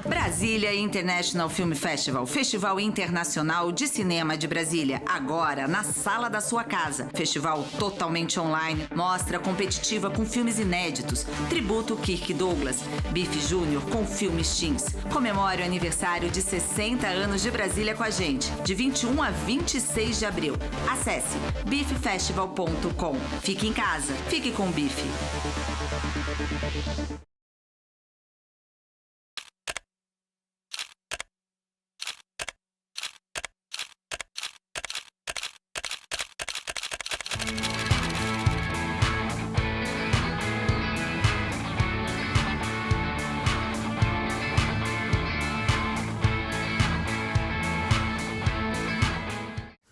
Brasília International Film Festival, Festival Internacional de Cinema de Brasília, agora na sala da sua casa. Festival totalmente online, mostra competitiva com filmes inéditos, tributo Kirk Douglas, Bife Júnior com filmes teens. Comemore o aniversário de 60 anos de Brasília com a gente, de 21 a 26 de abril. Acesse bifefestival.com. Fique em casa, fique com o Bife.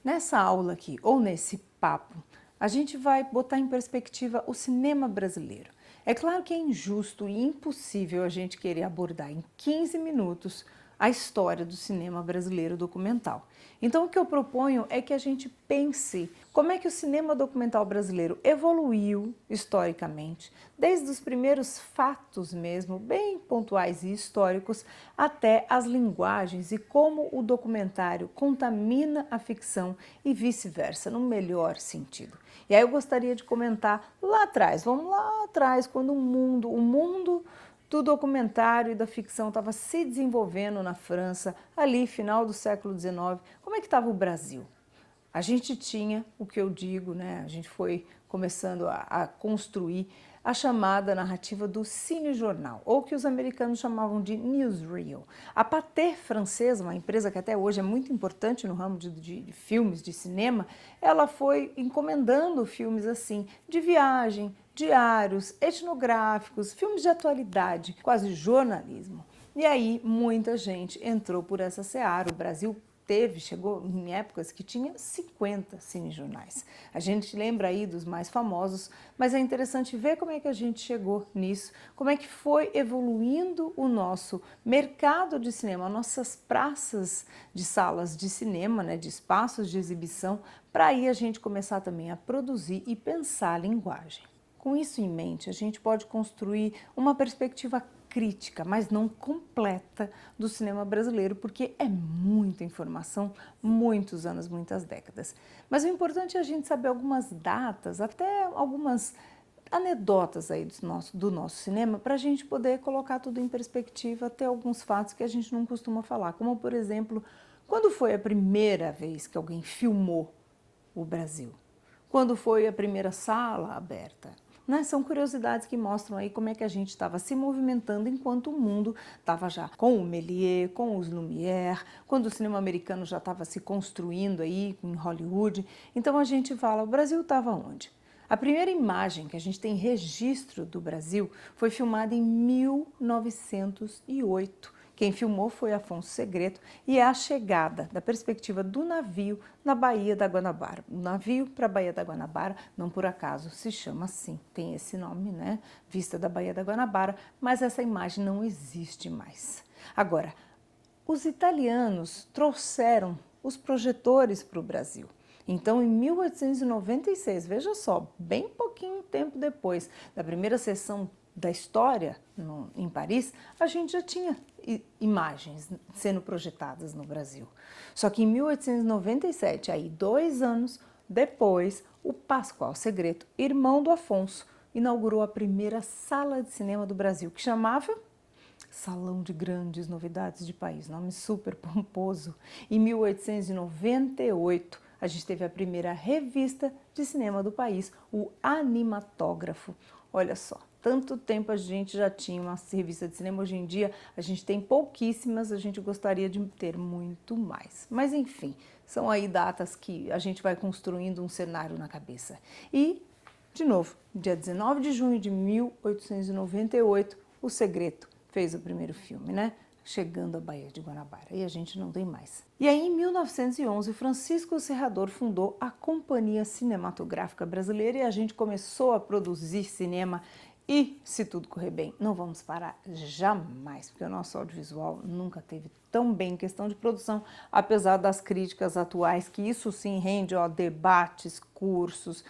Nessa aula aqui, ou nesse papo, a gente vai botar em perspectiva o cinema brasileiro. É claro que é injusto e impossível a gente querer abordar em 15 minutos a história do cinema brasileiro documental. Então o que eu proponho é que a gente pense como é que o cinema documental brasileiro evoluiu historicamente, desde os primeiros fatos mesmo, bem pontuais e históricos, até as linguagens e como o documentário contamina a ficção e vice-versa, no melhor sentido. E aí eu gostaria de comentar lá atrás, vamos lá atrás, quando o mundo do documentário e da ficção estava se desenvolvendo na França, ali final do século XIX, como é que estava o Brasil? A gente tinha o que eu digo, né? A gente foi começando a construir a chamada narrativa do cinejornal, ou que os americanos chamavam de newsreel. A Pathé francesa, uma empresa que até hoje é muito importante no ramo de filmes, de cinema, ela foi encomendando filmes assim, de viagem, diários, etnográficos, filmes de atualidade, quase jornalismo. E aí muita gente entrou por essa seara. O Brasil chegou em épocas que tinha 50 cinejornais. A gente lembra aí dos mais famosos, mas é interessante ver como é que a gente chegou nisso, como é que foi evoluindo o nosso mercado de cinema, nossas praças de salas de cinema, né, de espaços de exibição, para aí a gente começar também a produzir e pensar a linguagem. Com isso em mente, a gente pode construir uma perspectiva crítica, mas não completa, do cinema brasileiro, porque é muita informação, muitos anos, muitas décadas. Mas o importante é a gente saber algumas datas, até algumas anedotas aí do nosso cinema, para a gente poder colocar tudo em perspectiva, até alguns fatos que a gente não costuma falar, como por exemplo, quando foi a primeira vez que alguém filmou o Brasil? Quando foi a primeira sala aberta? Né? São curiosidades que mostram aí como é que a gente estava se movimentando enquanto o mundo estava já com o Méliès, com os Lumière, quando o cinema americano já estava se construindo aí em Hollywood. Então a gente fala, o Brasil estava onde? A primeira imagem que a gente tem registro do Brasil foi filmada em 1908. Quem filmou foi Afonso Segreto e é a chegada da perspectiva do navio na Baía da Guanabara. O navio para a Baía da Guanabara, não por acaso se chama assim, tem esse nome, né? Vista da Baía da Guanabara, mas essa imagem não existe mais. Agora, os italianos trouxeram os projetores para o Brasil. Então, em 1896, veja só, bem pouquinho tempo depois da primeira sessão da história em Paris, a gente já tinha imagens sendo projetadas no Brasil. Só que em 1897, aí 2 anos depois, o Pascoal Segreto, irmão do Afonso, inaugurou a primeira sala de cinema do Brasil, que chamava Salão de Grandes Novidades de País, nome super pomposo. Em 1898, a gente teve a primeira revista de cinema do país, o Animatógrafo. Olha só, tanto tempo a gente já tinha uma revista de cinema, hoje em dia a gente tem pouquíssimas, a gente gostaria de ter muito mais. Mas enfim, são aí datas que a gente vai construindo um cenário na cabeça. E, de novo, dia 19 de junho de 1898, O Segredo fez o primeiro filme, né? Chegando à Baía de Guanabara, e a gente não tem mais. E aí, em 1911, Francisco Serrador fundou a Companhia Cinematográfica Brasileira e a gente começou a produzir cinema e, se tudo correr bem, não vamos parar jamais, porque o nosso audiovisual nunca teve tão bem em questão de produção, apesar das críticas atuais, que isso sim rende debates, cursos,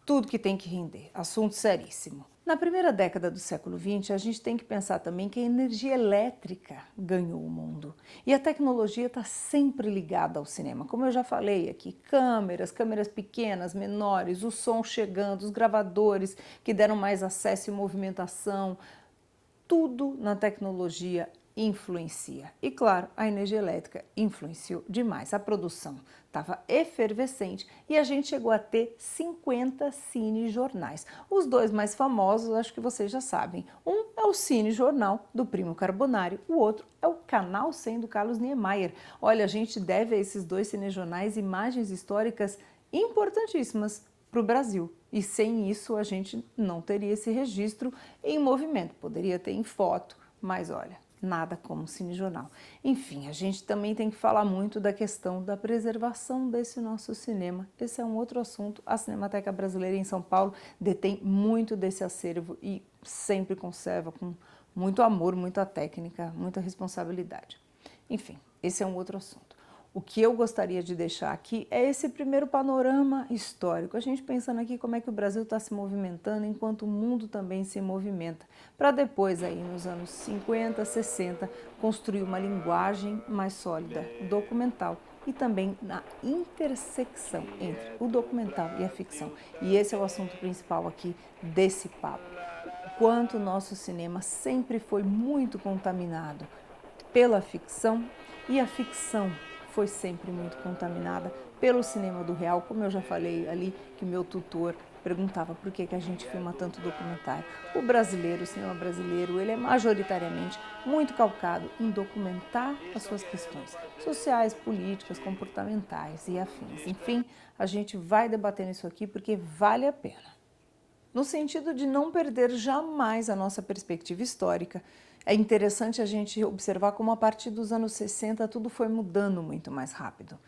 tudo que tem que render, assunto seríssimo. Na primeira década do século XX, a gente tem que pensar também que a energia elétrica ganhou o mundo. E a tecnologia está sempre ligada ao cinema. Como eu já falei aqui, câmeras pequenas, menores, o som chegando, os gravadores que deram mais acesso e movimentação, tudo na tecnologia influencia. E claro, a energia elétrica influenciou demais. A produção estava efervescente e a gente chegou a ter 50 cinejornais. Os dois mais famosos, acho que vocês já sabem. Um é o Cinejornal, do Primo Carbonari, o outro é o Canal 100, do Carlos Niemeyer. Olha, a gente deve a esses dois cinejornais imagens históricas importantíssimas para o Brasil. E sem isso a gente não teria esse registro em movimento. Poderia ter em foto, mas olha, nada como um cinejornal. Enfim, a gente também tem que falar muito da questão da preservação desse nosso cinema. Esse é um outro assunto. A Cinemateca Brasileira em São Paulo detém muito desse acervo e sempre conserva com muito amor, muita técnica, muita responsabilidade. Enfim, esse é um outro assunto. O que eu gostaria de deixar aqui é esse primeiro panorama histórico, a gente pensando aqui como é que o Brasil está se movimentando enquanto o mundo também se movimenta, para depois aí nos anos 50, 60, construir uma linguagem mais sólida, documental e também na intersecção entre o documental e a ficção. E esse é o assunto principal aqui desse papo. O quanto o nosso cinema sempre foi muito contaminado pela ficção e a ficção foi sempre muito contaminada pelo cinema do real, como eu já falei ali, que meu tutor perguntava por que a gente filma tanto documentário. O cinema brasileiro, ele é majoritariamente muito calcado em documentar as suas questões sociais, políticas, comportamentais e afins. Enfim, a gente vai debatendo isso aqui porque vale a pena. No sentido de não perder jamais a nossa perspectiva histórica, é interessante a gente observar como a partir dos anos 60 tudo foi mudando muito mais rápido.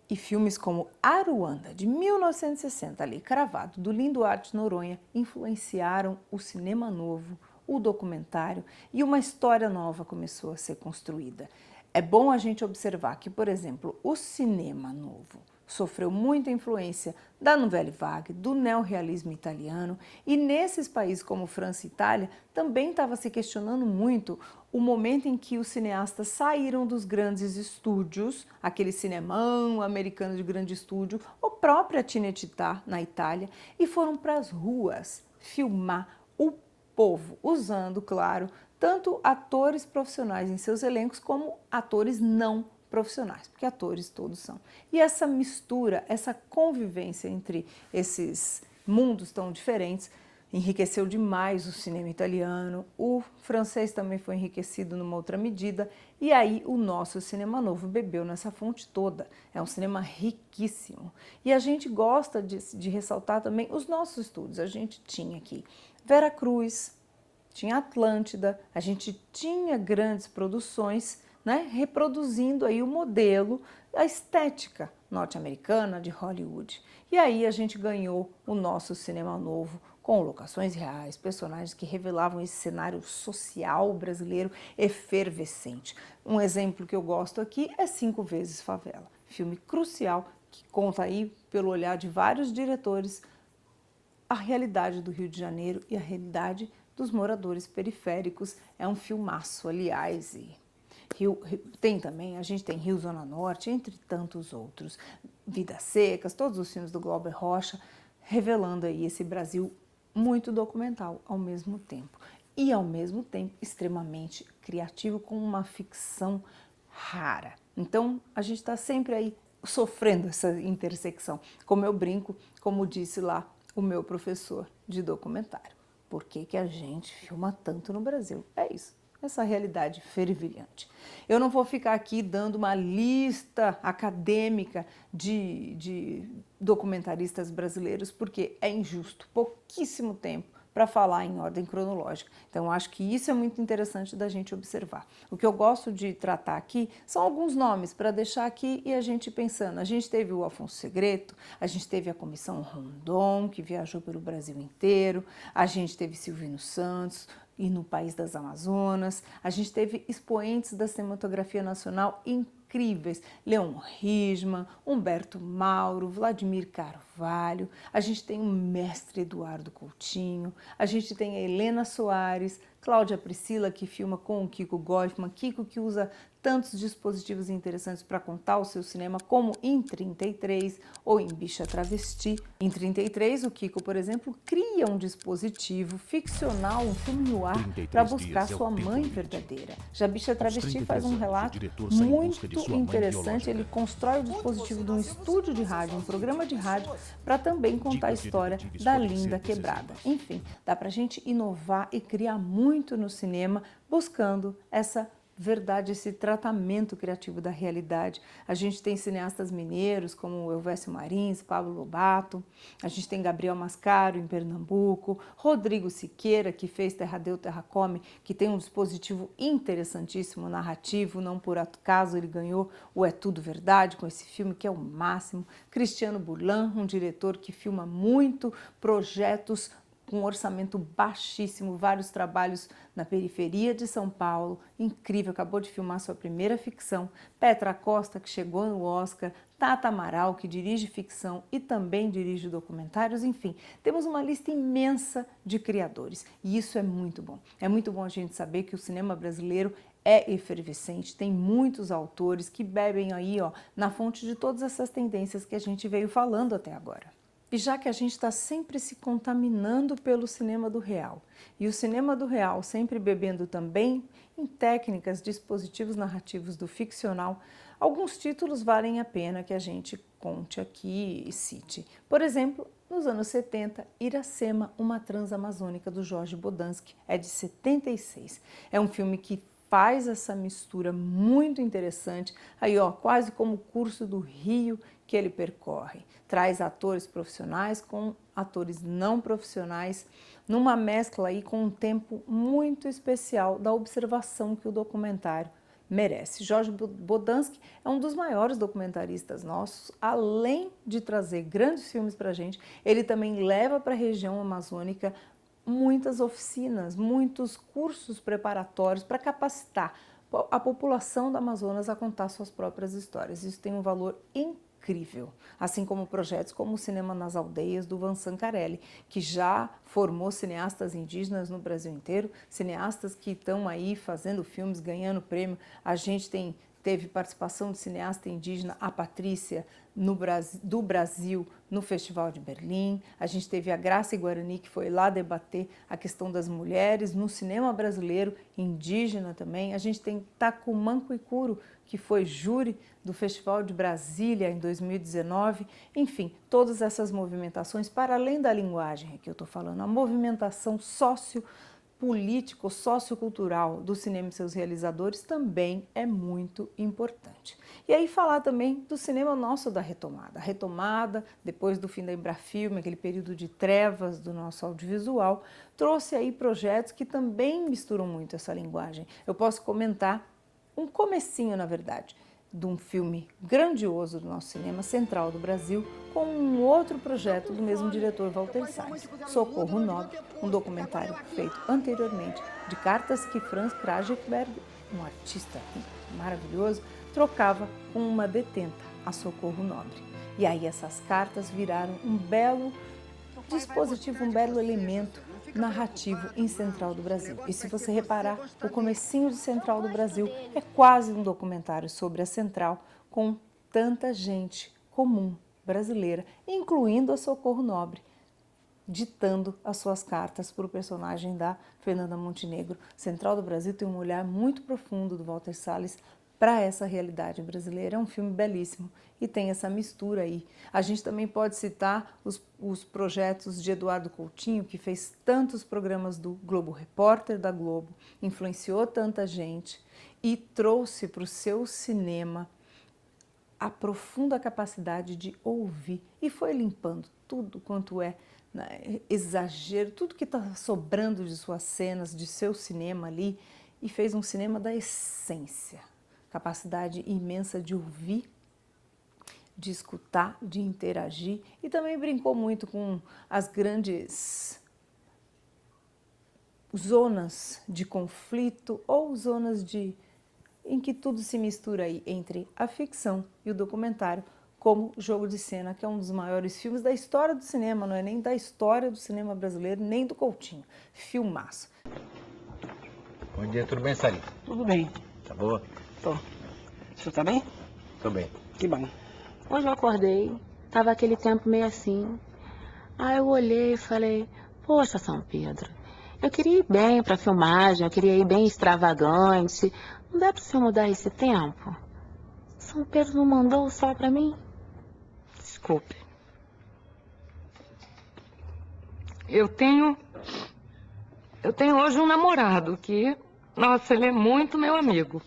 E filmes como Aruanda, de 1960, ali cravado, do Lindo Arte Noronha, influenciaram o cinema novo, o documentário, e uma história nova começou a ser construída. É bom a gente observar que, por exemplo, o cinema novo sofreu muita influência da Nouvelle Vague, do neorrealismo italiano, e nesses países como França e Itália também estava se questionando muito o momento em que os cineastas saíram dos grandes estúdios, aquele cinemão americano de grande estúdio, ou própria Cinecittà na Itália, e foram para as ruas filmar o povo, usando, claro, tanto atores profissionais em seus elencos como atores não profissionais, porque atores todos são. E essa mistura, essa convivência entre esses mundos tão diferentes enriqueceu demais o cinema italiano, o francês também foi enriquecido numa outra medida, e aí o nosso cinema novo bebeu nessa fonte toda. É um cinema riquíssimo. E a gente gosta de ressaltar também os nossos estudos. A gente tinha aqui Vera Cruz, tinha Atlântida, a gente tinha grandes produções, né, reproduzindo aí o modelo, a estética norte-americana de Hollywood. E aí a gente ganhou o nosso cinema novo, com locações reais, personagens que revelavam esse cenário social brasileiro efervescente. Um exemplo que eu gosto aqui é 5 Vezes Favela, filme crucial que conta aí, pelo olhar de vários diretores, a realidade do Rio de Janeiro e a realidade dos moradores periféricos. É um filmaço, aliás, tem também, a gente tem Rio Zona Norte, entre tantos outros, Vidas Secas, todos os filmes do Glauber Rocha, revelando aí esse Brasil muito documental ao mesmo tempo. E ao mesmo tempo extremamente criativo, com uma ficção rara. Então a gente está sempre aí sofrendo essa intersecção. Como eu brinco, como disse lá o meu professor de documentário. Por que a gente filma tanto no Brasil? É isso. Essa realidade fervilhante. Eu não vou ficar aqui dando uma lista acadêmica de documentaristas brasileiros, porque é injusto, pouquíssimo tempo para falar em ordem cronológica. Então, acho que isso é muito interessante da gente observar. O que eu gosto de tratar aqui são alguns nomes para deixar aqui e a gente pensando. A gente teve o Afonso Segreto, a gente teve a Comissão Rondon, que viajou pelo Brasil inteiro, a gente teve Silvino Santos, e no País das Amazonas. A gente teve expoentes da cinematografia nacional incríveis, Leon Risman, Humberto Mauro, Vladimir Carvalho, a gente tem o mestre Eduardo Coutinho, a gente tem a Helena Soares, Cláudia Priscila, que filma com o Kiko Goifman, Kiko que usa tantos dispositivos interessantes para contar o seu cinema, como em 33 ou em Bicha Travesti. Em 33, o Kiko, por exemplo, cria um dispositivo ficcional, um filme no ar, para buscar sua mãe verdadeira. Já Bicha Travesti faz um relato muito interessante, ele constrói o dispositivo de um estúdio de rádio, um programa de rádio, para também contar a história da Linda Quebrada. Enfim, dá para a gente inovar e criar muito no cinema, buscando essa verdade, esse tratamento criativo da realidade. A gente tem cineastas mineiros como Elvésio Marins, Pablo Lobato, a gente tem Gabriel Mascaro em Pernambuco, Rodrigo Siqueira, que fez Terra Deu, Terra Come, que tem um dispositivo interessantíssimo, narrativo, não por acaso ele ganhou o É Tudo Verdade com esse filme, que é o máximo. Cristiano Burlan, um diretor que filma muito projetos com um orçamento baixíssimo, vários trabalhos na periferia de São Paulo, incrível, acabou de filmar sua primeira ficção. Petra Costa, que chegou no Oscar, Tata Amaral, que dirige ficção e também dirige documentários, enfim, temos uma lista imensa de criadores e isso é muito bom. É muito bom a gente saber que o cinema brasileiro é efervescente, tem muitos autores que bebem aí, na fonte de todas essas tendências que a gente veio falando até agora. E já que a gente está sempre se contaminando pelo cinema do real, e o cinema do real sempre bebendo também em técnicas, dispositivos narrativos do ficcional, alguns títulos valem a pena que a gente conte aqui e cite. Por exemplo, nos anos 70, Iracema, uma transamazônica, do Jorge Bodansky, é de 76. É um filme que faz essa mistura muito interessante, aí quase como o curso do Rio que ele percorre. Traz atores profissionais com atores não profissionais, numa mescla aí com um tempo muito especial da observação que o documentário merece. Jorge Bodansky é um dos maiores documentaristas nossos, além de trazer grandes filmes para a gente, ele também leva para a região amazônica muitas oficinas, muitos cursos preparatórios para capacitar a população do Amazonas a contar suas próprias histórias. Isso tem um valor incrível, assim como projetos como o Cinema nas Aldeias, do Van Sancarelli, que já formou cineastas indígenas no Brasil inteiro, cineastas que estão aí fazendo filmes, ganhando prêmio. A gente teve participação de cineasta indígena, a Patrícia, do Brasil, no Festival de Berlim. A gente teve a Graça Guarani, que foi lá debater a questão das mulheres no cinema brasileiro, indígena também. A gente tem Tacumanco Icuro, que foi júri do Festival de Brasília em 2019. Enfim, todas essas movimentações, para além da linguagem que eu estou falando, a movimentação político, sociocultural do cinema e seus realizadores também é muito importante. E aí falar também do cinema nosso da retomada. A retomada, depois do fim da Embrafilme, aquele período de trevas do nosso audiovisual, trouxe aí projetos que também misturam muito essa linguagem. Eu posso comentar um comecinho, na verdade, de um filme grandioso do nosso cinema central do Brasil, com um outro projeto do mesmo diretor, Walter Salles, Socorro Nobre, um documentário feito anteriormente de cartas que Franz Kragetberg, um artista maravilhoso, trocava com uma detenta, a Socorro Nobre. E aí essas cartas viraram um belo dispositivo, um belo elemento narrativo em Central do Brasil. E se você reparar, o comecinho de Central do Brasil é quase um documentário sobre a Central, com tanta gente comum brasileira, incluindo a Socorro Nobre, ditando as suas cartas para o personagem da Fernanda Montenegro. Central do Brasil tem um olhar muito profundo do Walter Salles para essa realidade brasileira. É um filme belíssimo e tem essa mistura aí. A gente também pode citar os projetos de Eduardo Coutinho, que fez tantos programas do Globo Repórter da Globo, influenciou tanta gente e trouxe para o seu cinema a profunda capacidade de ouvir e foi limpando tudo quanto é exagero, tudo que está sobrando de suas cenas, de seu cinema ali, e fez um cinema da essência. Capacidade imensa de ouvir, de escutar, de interagir, e também brincou muito com os zonas de conflito ou zonas em que tudo se mistura aí entre a ficção e o documentário, como Jogo de Cena, que é um dos maiores filmes da história do cinema, não é nem da história do cinema brasileiro, nem do Coutinho. Filmaço. Bom dia, tudo bem, Sarinha? Tudo bem. Tá boa? Tô. O senhor tá bem? Tô bem. Que bom. Hoje eu acordei, tava aquele tempo meio assim. Aí eu olhei e falei, poxa, São Pedro, eu queria ir bem pra filmagem, eu queria ir bem extravagante. Não dá pro senhor mudar esse tempo? São Pedro não mandou o sol pra mim? Desculpe. Eu tenho hoje um namorado que, nossa, ele é muito meu amigo.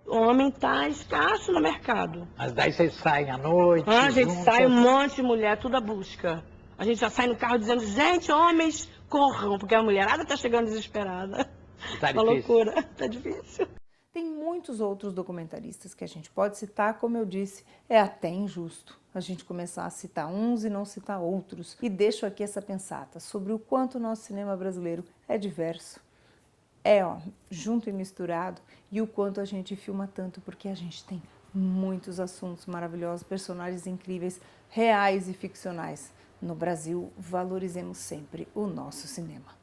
O homem tá escasso no mercado. Mas daí vocês saem à noite. A gente juntas. sai um monte de mulher, tudo à busca. A gente já sai no carro dizendo, gente, homens, corram, porque a mulherada tá chegando desesperada. Tá Uma difícil. loucura, tá difícil. Tem muitos outros documentaristas que a gente pode citar, como eu disse, é até injusto a gente começar a citar uns e não citar outros. E deixo aqui essa pensata sobre o quanto o nosso cinema brasileiro é diverso, junto e misturado, e o quanto a gente filma tanto, porque a gente tem muitos assuntos maravilhosos, personagens incríveis, reais e ficcionais. No Brasil, valorizemos sempre o nosso cinema.